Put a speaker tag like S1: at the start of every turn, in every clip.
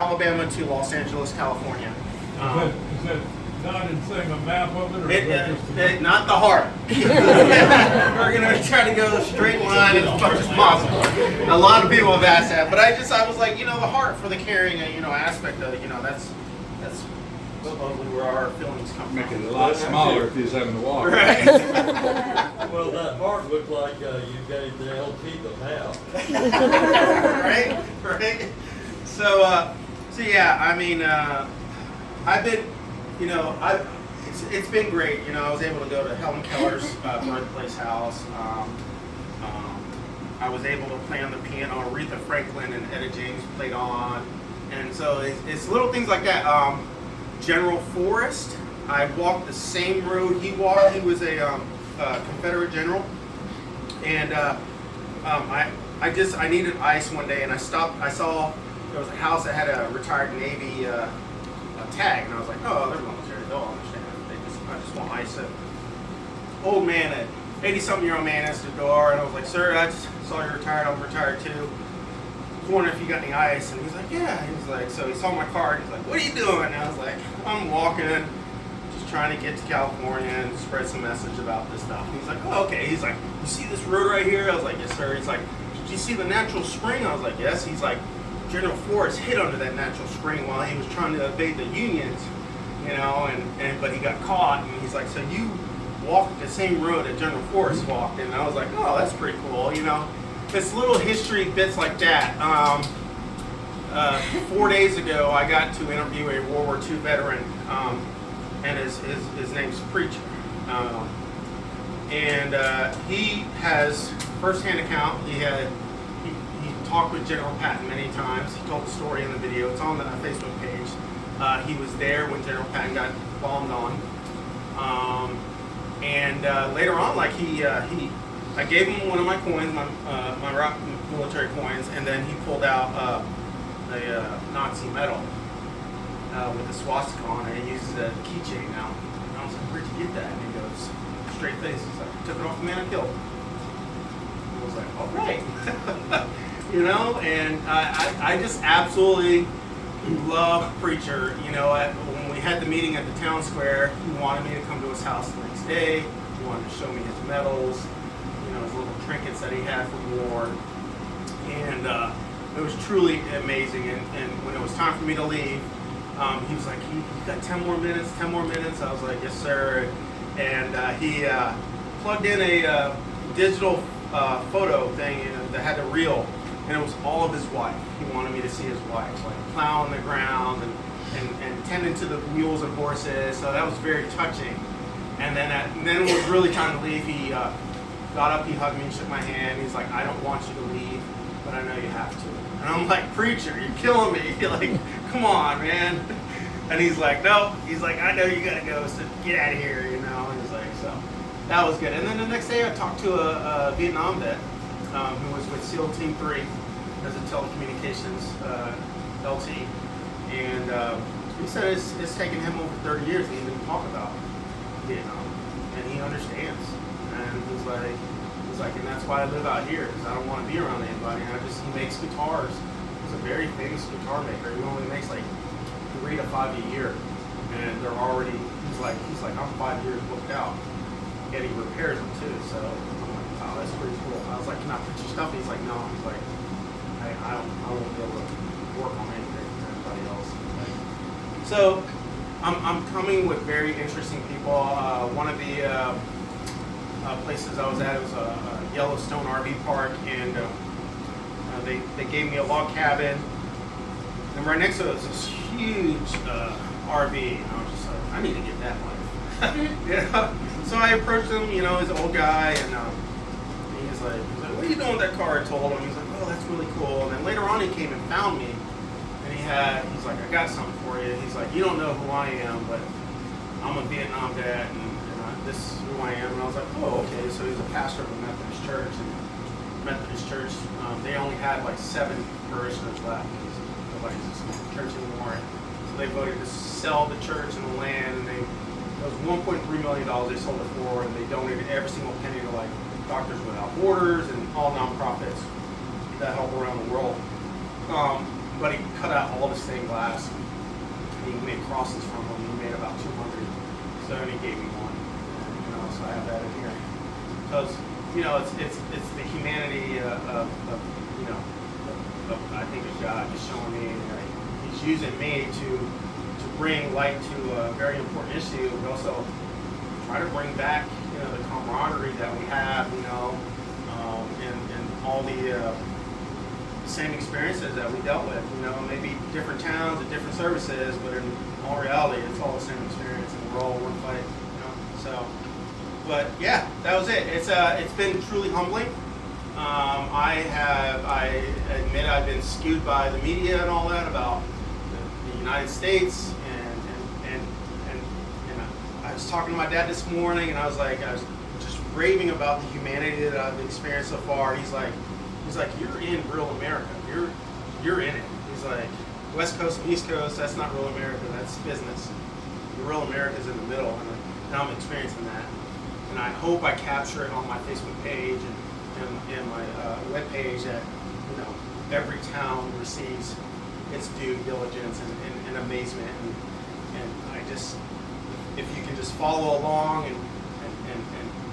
S1: Alabama to Los Angeles, California.
S2: Is that dotted thing a map of it, or is that just
S1: Not the heart. We're gonna try to go straight line as much as possible. A lot of people have asked that, but I was like, the heart for the caring, aspect of it. That's supposedly where our feelings come from.
S2: make it a lot smaller if he's having to walk?
S1: Right.
S3: Well, that heart looked like you gave the LT the mouth.
S1: Right. So yeah, I've been, it's been great. I was able to go to Helen Keller's birthplace house. I was able to play on the piano. Aretha Franklin and Etta James played on, and so it's little things like that. General Forrest, I walked the same road he walked. He was a Confederate general, and I needed ice one day, and I stopped. I saw there was a house that had a retired Navy tag, and I was like, oh, they're military. They'll understand. I just want ice. So, old man, an 80-something-year-old man answered the door, and I was like, sir, I just saw you're retired. I'm retired too. I was wondering if you got any ice, and he's like, yeah. He's like, so he saw my card. He's like, what are you doing? And I was like, I'm walking, just trying to get to California and spread some message about this stuff. And he's like, oh, okay. He's like, you see this road right here? I was like, yes, sir. He's like, did you see the natural spring? I was like, yes. He's like, General Forrest hid under that natural spring while he was trying to evade the Unions, but he got caught. And he's like, so you walked the same road that General Forrest walked, and I was like, oh, that's pretty cool, It's little history bits like that. 4 days ago, I got to interview a World War II veteran, and his name's Preacher, and he has firsthand account. He talked with General Patton many times. He told the story in the video. It's on the Facebook page. He was there when General Patton got bombed on. And later on, I gave him one of my coins, my rock military coins, and then he pulled out a Nazi medal with the swastika on it. He uses a keychain now. And I was like, where'd you get that? And he goes, straight face. He's like, I took it off the man I killed. I was like, all right. And I just absolutely love Preacher. When we had the meeting at the town square, he wanted me to come to his house the next day. He wanted to show me his medals, his little trinkets that he had from war. And it was truly amazing. And when it was time for me to leave, he was like, you got 10 more minutes, 10 more minutes? I was like, yes, sir. And he plugged in a digital photo thing that had a reel. And it was all of his wife. He wanted me to see his wife, plowing the ground and tending to the mules and horses. So that was very touching. And then when it was really time to leave, he got up, he hugged me, and shook my hand. He's like, I don't want you to leave, but I know you have to. And I'm like, Preacher, you're killing me. You're like, come on, man. And he's like, no. He's like, I know you gotta go, so get out of here, And he's like, so that was good. And then the next day, I talked to a Vietnam vet who was with SEAL Team 3 as a telecommunications LT, and he said it's taken him over 30 years to even talk about Vietnam, and he understands. And he's like, and that's why I live out here, because I don't want to be around anybody. And he makes guitars. He's a very famous guitar maker. He only makes 3 to 5 a year, and they're already. He's like, I'm 5 years booked out, and he repairs them too. So I'm like, wow, that's pretty cool. I was like, can I put your stuff? He's like, no. He's like, I won't be able to work on anything for anybody else. So I'm coming with very interesting people. One of the places I was at, it was a Yellowstone RV park, and they gave me a log cabin, and right next to it was this huge RV, and I was just like, I need to get that life. So I approached him, he's an old guy, and he's like, what are you doing with that car? I told him. He's like, oh, that's really cool. And then later on, he came and found me, and he's like, I got something for you. He's like, you don't know who I am, but I'm a Vietnam vet, and this is who I am. And I was like, oh, okay. So he's a pastor of a Methodist church, and Methodist church, they only had 7 parishioners left. Nobody's a small church anymore. So they voted to sell the church and the land, and it was $1.3 million they sold it for, and they donated every single penny to Doctors Without Borders and all nonprofits that help around the world. but he cut out all the stained glass. He made crosses from them. He made about 200. So then he gave me one. You know, so I have that in here. Because you know, it's the humanity of you know, I think of God just showing me He's using me to bring light to a very important issue, but also try to bring back, you know, the camaraderie that we have, you know, and all the same experiences that we dealt with, you know, maybe different towns and different services, but in all reality, it's all the same experience, and we're all one fight, you know. So, but yeah, that was it. It's been truly humbling. I admit I've been skewed by the media and all that about the United States, and I was talking to my dad this morning, and I was just raving about the humanity that I've experienced so far. He's like, you're in real America. You're in it. He's like, West Coast and East Coast, that's not real America. That's business. The real America's in the middle, and I'm experiencing that. And I hope I capture it on my Facebook page and my web page that, you know, every town receives its due diligence and amazement, and I just, if you can just follow along and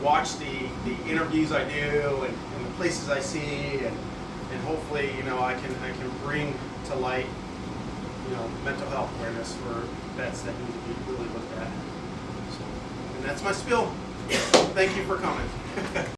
S1: watch the interviews I do and the places I see, and hopefully, you know, I can bring to light, you know, mental health awareness for vets that need to be really looked at. So, and that's my spiel. Thank you for coming.